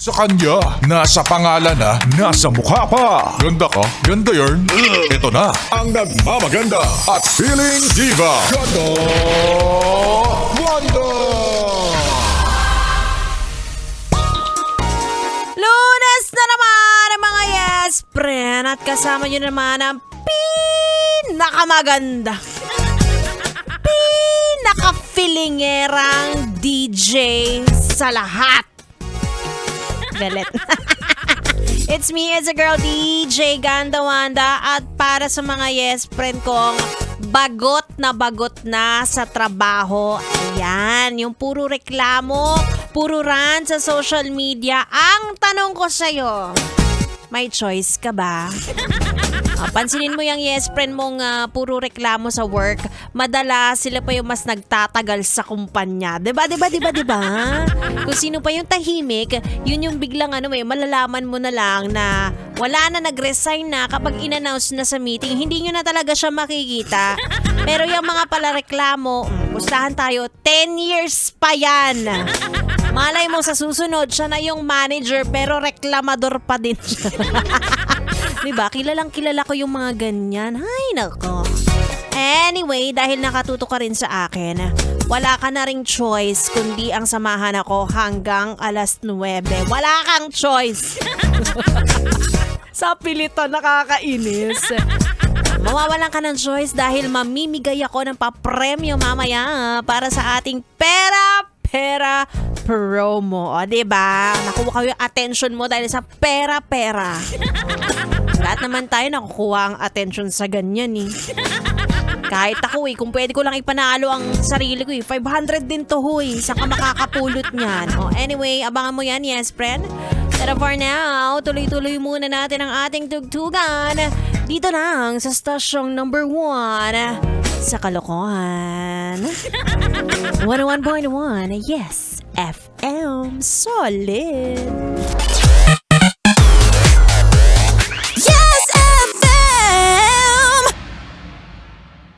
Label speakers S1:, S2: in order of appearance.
S1: Sa kanya, nasa pangalan na, nasa mukha pa. Ganda ka, ganda yarn. Ito na, ang nagmamaganda at feeling diva. Ganda Wanda!
S2: Lunes na naman ang mga yes, friend. At kasama nyo naman ang pinakamaganda, pinaka-feelingerang DJ sa lahat. Galit. It's me, it's a girl, DJ Ganda Wanda. At para sa mga yes, friend kong bagot na sa trabaho. Ayan, yung puro reklamo, puro rant sa social media. Ang tanong ko sa'yo, may choice ka ba? Pansinin mo yung yes friend mong puro reklamo sa work. Madalas sila pa yung mas nagtatagal sa kumpanya. Diba? Kung sino pa yung tahimik, yun yung biglang malalaman mo na lang na wala na, nag-resign na kapag in-announce na sa meeting. Hindi nyo na talaga siya makikita. Pero yung mga pala reklamo, gustahan tayo, 10 years pa yan. Malay mo sa susunod, siya na yung manager pero reklamador pa din siya. Diba? Kilala ko yung mga ganyan. Ay, nako. Anyway, dahil nakatuto ka rin sa akin, wala ka na ring choice kundi ang samahan ako hanggang alas 9. Wala kang choice. Sa pilitan, nakakainis. Mawawalan ka ng choice dahil mamimigay ako ng papremyo mamaya para sa ating pera promo. O, diba? Nakuha ko yung attention mo dahil sa pera. Lahat naman tayo nakukuha ang attention sa ganyan eh. Kahit ako kung pwede ko lang ipanalo ang sarili ko 500 din to Saan ka makakapulot niyan? O, anyway, abangan mo yan, yes friend. Pero for now, tuloy-tuloy muna natin ang ating tugtugan. Dito lang sa stasyong number 1 sa Kalokohan. 101.1, yes, FM, solid.